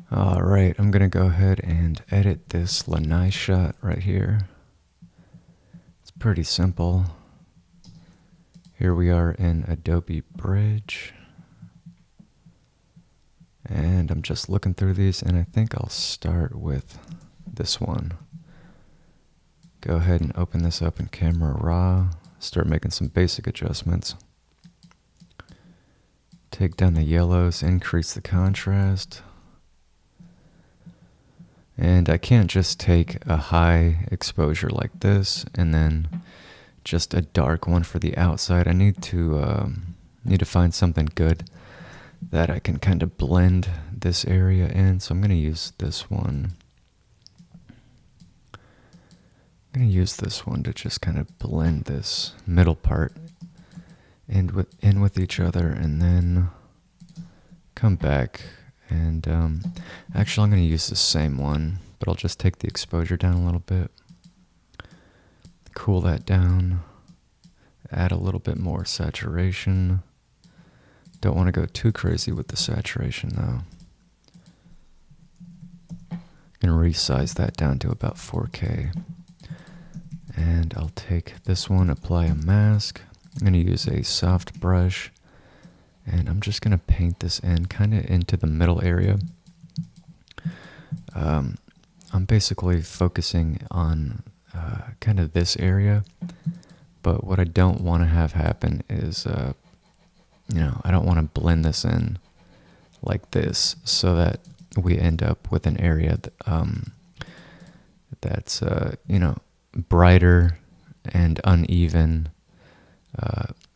Alright, I'm gonna go ahead and edit this lanai shot right here. It's pretty simple. Here we are in Adobe Bridge. And I'm just looking through these, and I think I'll start with this one. Go ahead and open this up in Camera Raw. Start making some basic adjustments. Take down the yellows, increase the contrast. And I can't just take a high exposure like this and then just a dark one for the outside. I need to find something good that I can kind of blend this area in. So I'm going to use this one. I'm going to use this one to just kind of blend this middle part in with each other, and then come back. And actually I'm going to use the same one, but I'll just take the exposure down a little bit, cool that down, add a little bit more saturation. Don't want to go too crazy with the saturation though. I'm going to resize that down to about 4K. And I'll take this one, apply a mask. I'm going to use a soft brush, and I'm just going to paint this in kind of into the middle area. I'm basically focusing on kind of this area, but what I don't want to have happen is, I don't want to blend this in like this so that we end up with an area that's, brighter and uneven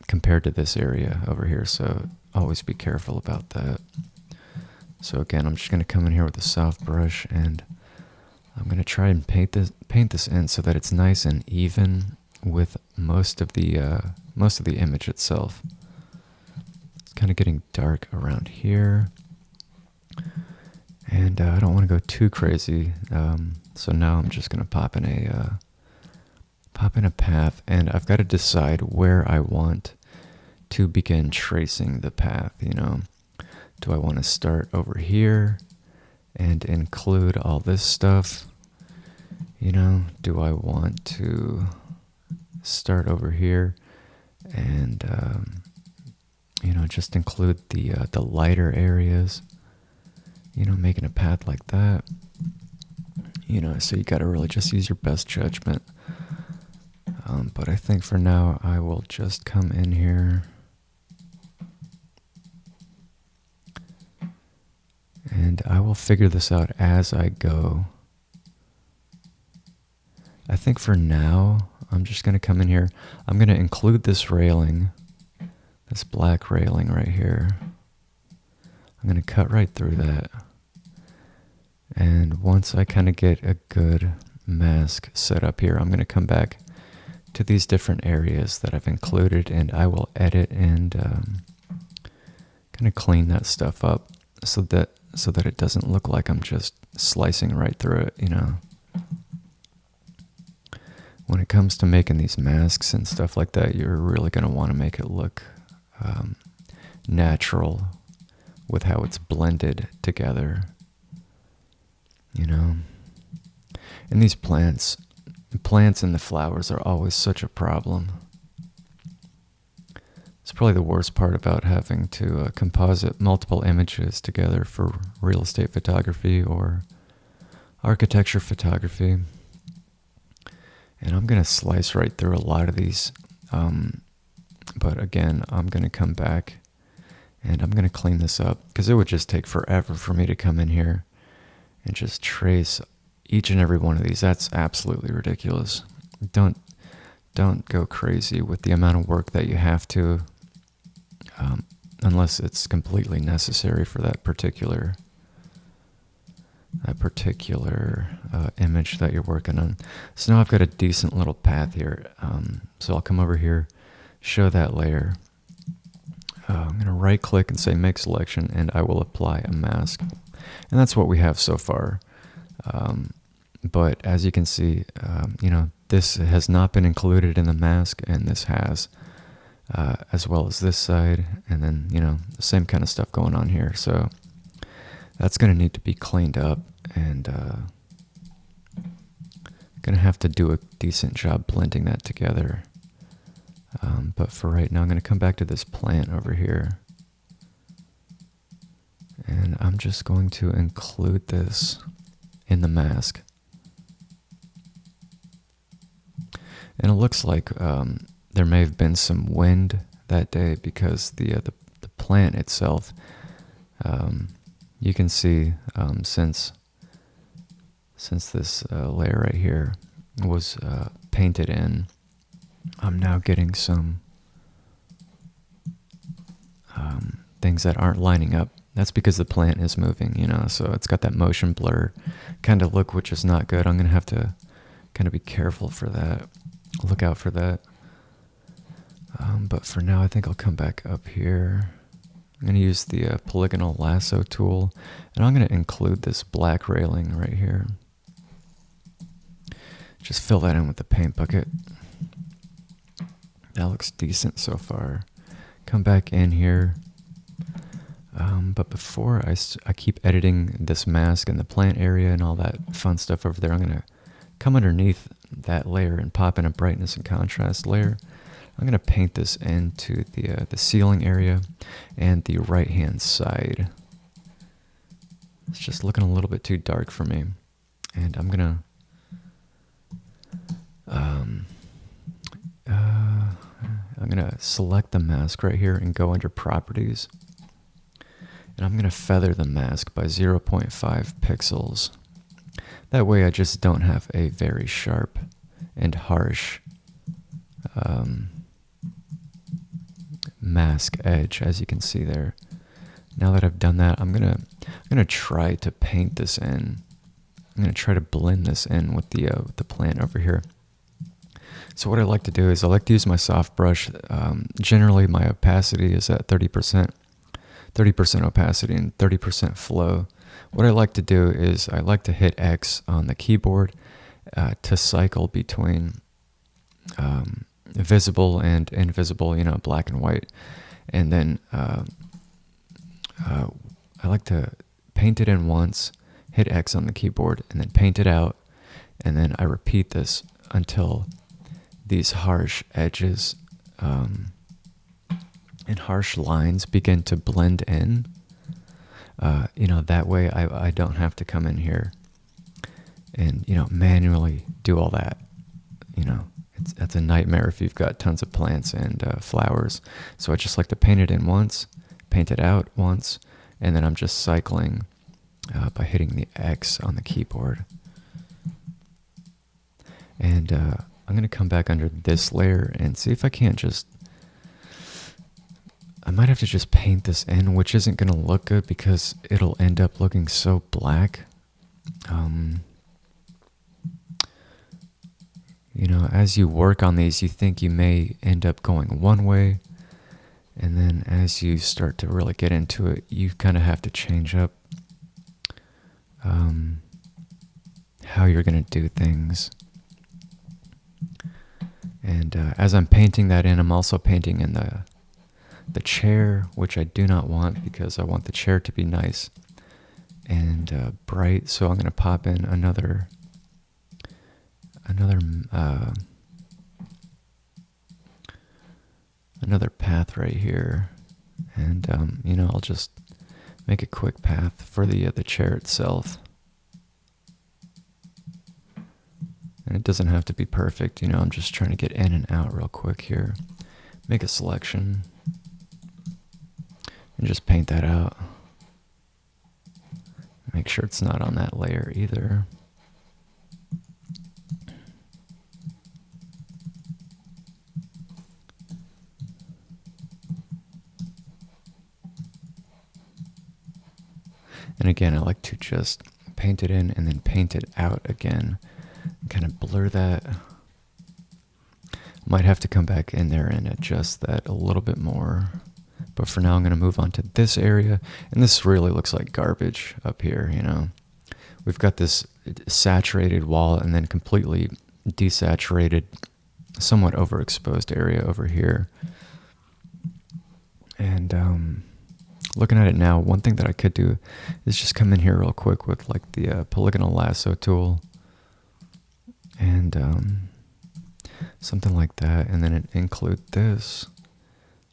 compared to this area over here. So always be careful about that. So again, I'm just going to come in here with a soft brush, and I'm going to try and paint this in so that it's nice and even with most of the image itself. It's kind of getting dark around here, and I don't want to go too crazy. So now I'm just going to pop in a path, and I've got to decide where I want to begin tracing the path. Do I want to start over here and include all this stuff? Do I want to start over here and just include the lighter areas? Making a path like that. So you got to really just use your best judgment. But I think for now I will just come in here and I will figure this out as I go. I think for now I'm just going to come in here. I'm going to include this railing, this black railing right here. I'm going to cut right through that. And once I kind of get a good mask set up here, I'm going to come back to these different areas that I've included, and I will edit and kind of clean that stuff up so that it doesn't look like I'm just slicing right through it. When it comes to making these masks and stuff like that, you're really going to want to make it look natural with how it's blended together. And these plants and the flowers are always such a problem. It's probably the worst part about having to composite multiple images together for real estate photography or architecture photography. And I'm going to slice right through a lot of these. But again, I'm going to come back and I'm going to clean this up, because it would just take forever for me to come in here and just trace each and every one of these. That's absolutely ridiculous. Don't go crazy with the amount of work that you have to, unless it's completely necessary for that particular image that you're working on. So now I've got a decent little path here. So I'll come over here, show that layer. I'm going to right click and say make selection, and I will apply a mask. And that's what we have so far. But as you can see, this has not been included in the mask, and this has, as well as this side, and then, the same kind of stuff going on here. So that's going to need to be cleaned up, and going to have to do a decent job blending that together. But for right now, I'm going to come back to this plant over here. And I'm just going to include this in the mask. And it looks like there may have been some wind that day, because the plant itself, you can see since this layer right here was painted in, I'm now getting some things that aren't lining up. That's because the plant is moving, you know, so it's got that motion blur kind of look, which is not good. I'm going to have to kind of be careful for that. Look out for that. But for now, I think I'll come back up here. I'm going to use the polygonal lasso tool, and I'm going to include this black railing right here. Just fill that in with the paint bucket. That looks decent so far. Come back in here. But before I keep editing this mask and the plant area and all that fun stuff over there, I'm going to come underneath that layer and pop in a brightness and contrast layer. I'm going to paint this into the ceiling area and the right-hand side. It's just looking a little bit too dark for me. And I'm going to select the mask right here and go under Properties. And I'm going to feather the mask by 0.5 pixels. That way I just don't have a very sharp and harsh mask edge, as you can see there. Now that I've done that, I'm gonna try to paint this in. I'm gonna try to blend this in with the plant over here. So what I like to do is I like to use my soft brush. Generally, my opacity is at 30% opacity and 30% flow. What I like to do is I like to hit X on the keyboard to cycle between visible and invisible, you know, black and white. And then I like to paint it in once, hit X on the keyboard, and then paint it out. And then I repeat this until these harsh edges and harsh lines begin to blend in. You know, that way I don't have to come in here and, you know, manually do all that. You know, that's a nightmare if you've got tons of plants and flowers. So I just like to paint it in once, paint it out once, and then I'm just cycling by hitting the X on the keyboard. And I'm going to come back under this layer and see if I can't just... I might have to just paint this in, which isn't going to look good because it'll end up looking so black. You know, as you work on these, you think you may end up going one way, and then as you start to really get into it, you kind of have to change up how you're going to do things. And as I'm painting that in, I'm also painting in the chair, which I do not want because I want the chair to be nice and bright. So I'm going to pop in another path right here, and you know, I'll just make a quick path for the chair itself. And it doesn't have to be perfect, you know, I'm just trying to get in and out real quick here. Make a selection and just paint that out. Make sure it's not on that layer either. And again, I like to just paint it in and then paint it out again. Kind of blur that. Might have to come back in there and adjust that a little bit more. But for now, I'm going to move on to this area. And this really looks like garbage up here, you know. We've got this saturated wall and then completely desaturated, somewhat overexposed area over here. And looking at it now, one thing that I could do is just come in here real quick with like the polygonal lasso tool and something like that, and then include this.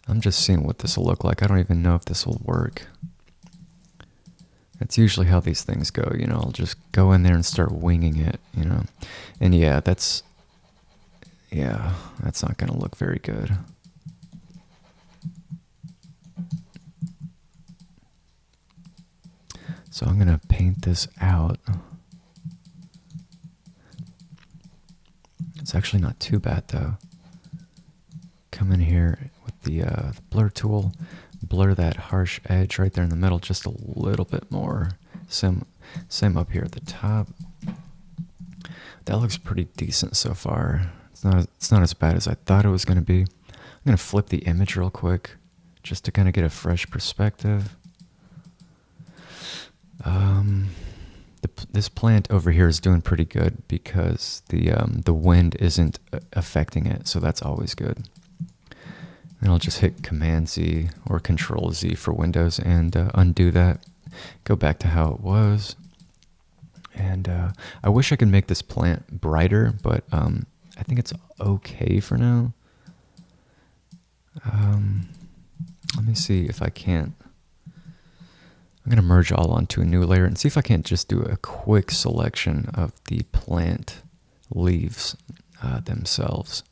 I'm just seeing what this will look like. I don't even know if this will work. That's usually how these things go, you know. I'll just go in there and start winging it, you know. And yeah, that's not going to look very good. So I'm going to paint this out. It's actually not too bad though. Come in here with the blur tool, blur that harsh edge right there in the middle just a little bit more. Same up here at the top. That looks pretty decent so far. It's not as bad as I thought it was going to be. I'm going to flip the image real quick just to kind of get a fresh perspective. This plant over here is doing pretty good because the wind isn't affecting it, so that's always good. And I'll just hit Command Z or Control Z for Windows and undo that. Go back to how it was. And I wish I could make this plant brighter, but I think it's okay for now. Let me see if I can't. I'm going to merge all onto a new layer and see if I can't just do a quick selection of the plant leaves themselves.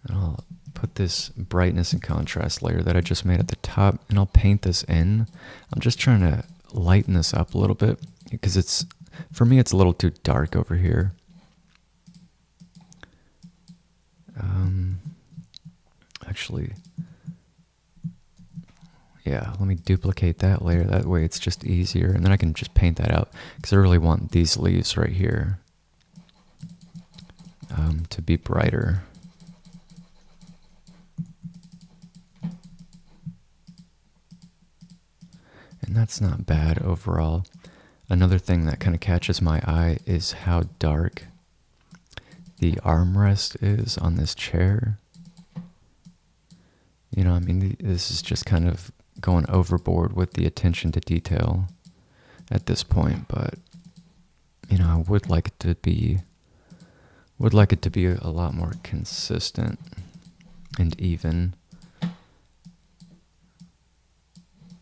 And I'll put this brightness and contrast layer that I just made at the top, and I'll paint this in. I'm just trying to lighten this up a little bit because for me it's a little too dark over here. Actually, yeah, let me duplicate that layer. That way it's just easier, and then I can just paint that out because I really want these leaves right here to be brighter. And that's not bad overall. Another thing that kind of catches my eye is how dark the armrest is on this chair. You know, I mean, this is just kind of going overboard with the attention to detail at this point, but you know, I would like it to be a lot more consistent and even.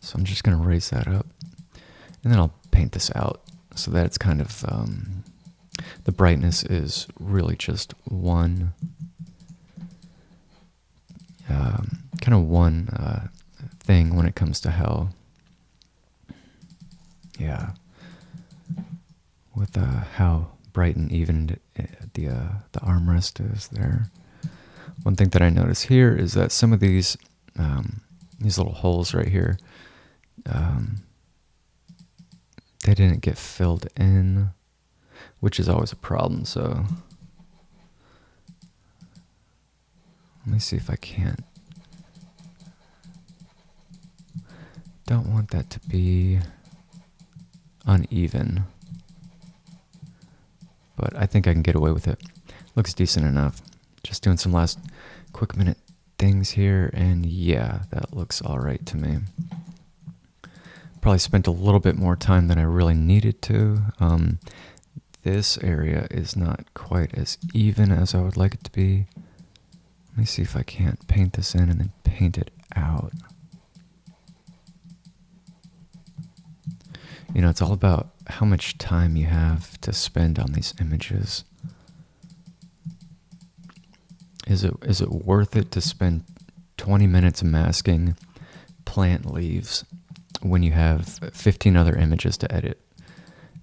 So I'm just going to raise that up, and then I'll paint this out so that it's kind of, the brightness is really just one thing when it comes to how, with how bright and even the armrest is there. One thing that I notice here is that some of these little holes right here, they didn't get filled in, which is always a problem. So let me see if I can't. Don't want that to be uneven, but I think I can get away with it. Looks decent enough. Just doing some last quick minute things here, and yeah, that looks all right to me. Probably spent a little bit more time than I really needed to. This area is not quite as even as I would like it to be. Let me see if I can't paint this in and then paint it out. You know, it's all about how much time you have to spend on these images. Is it worth it to spend 20 minutes masking plant leaves when you have 15 other images to edit?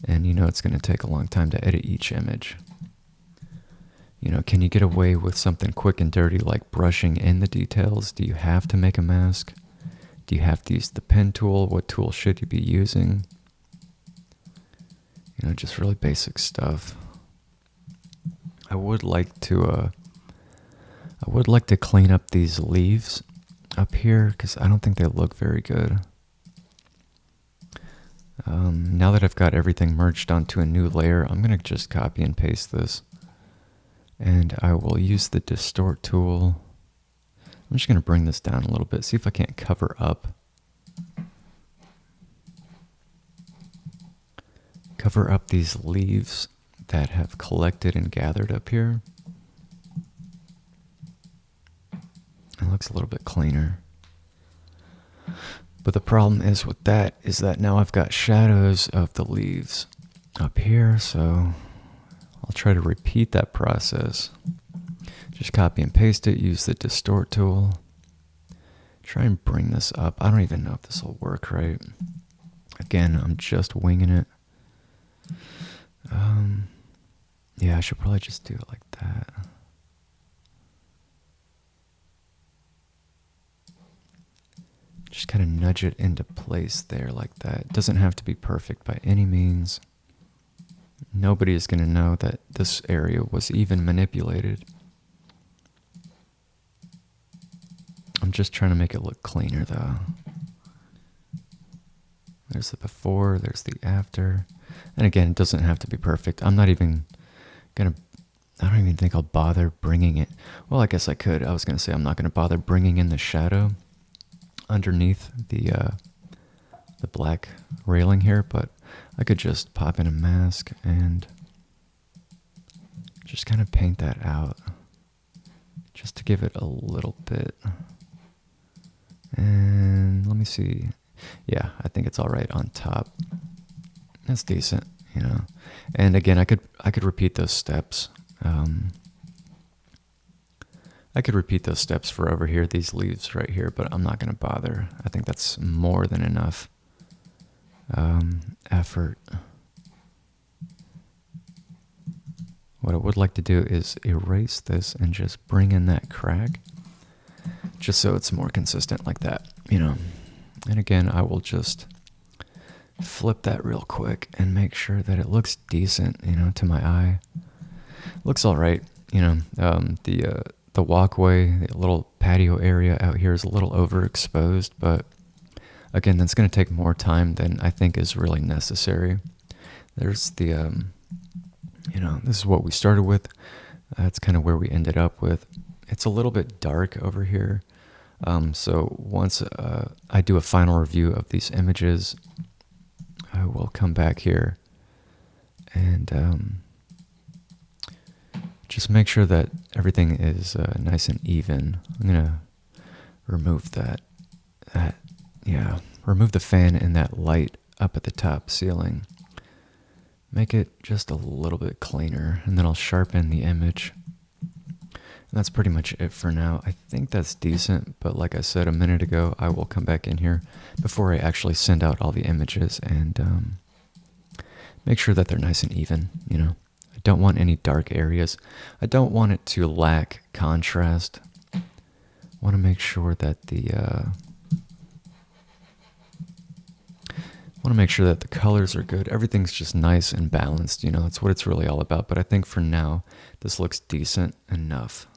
And you know it's going to take a long time to edit each image. You know, can you get away with something quick and dirty like brushing in the details? Do you have to make a mask? Do you have to use the pen tool? What tool should you be using? You know, just really basic stuff. I would like to clean up these leaves up here because I don't think they look very good. Now that I've got everything merged onto a new layer, I'm going to just copy and paste this. And I will use the distort tool. I'm just going to bring this down a little bit, see if I can't cover up cover up these leaves that have collected and gathered up here. It looks a little bit cleaner. But the problem is with that is that now I've got shadows of the leaves up here, so I'll try to repeat that process. Just copy and paste it, use the distort tool. Try and bring this up. I don't even know if this will work right. Again, I'm just winging it. Yeah, I should probably just do it like that. Just kind of nudge it into place there like that. It doesn't have to be perfect by any means. Nobody is going to know that this area was even manipulated. I'm just trying to make it look cleaner though. There's the before, there's the after. And again, it doesn't have to be perfect. I'm not even going to, I don't even think I'll bother bringing it. Well, I guess I could. I was going to say I'm not going to bother bringing in the shadow underneath the black railing here, but I could just pop in a mask and just kind of paint that out just to give it a little bit. And let me see. Yeah, I think it's all right on top. That's decent, you know. And again, I could repeat those steps. I could repeat those steps for over here, these leaves right here, but I'm not going to bother. I think that's more than enough effort. What I would like to do is erase this and just bring in that crack, just so it's more consistent like that, you know. And again, I will just flip that real quick and make sure that it looks decent, you know, to my eye. Looks all right, you know. The walkway, the little patio area out here is a little overexposed, but again, that's going to take more time than I think is really necessary. There's the, you know, this is what we started with. That's kind of where we ended up with. It's a little bit dark over here. So once I do a final review of these images, I will come back here and just make sure that everything is nice and even. I'm going to remove that, remove the fan and that light up at the top ceiling. Make it just a little bit cleaner, and then I'll sharpen the image. And that's pretty much it for now. I think that's decent, but like I said a minute ago, I will come back in here before I actually send out all the images and make sure that they're nice and even, you know. I don't want any dark areas. I don't want it to lack contrast. I want to make sure that the colors are good. Everything's just nice and balanced, you know. That's what it's really all about. But I think for now, this looks decent enough.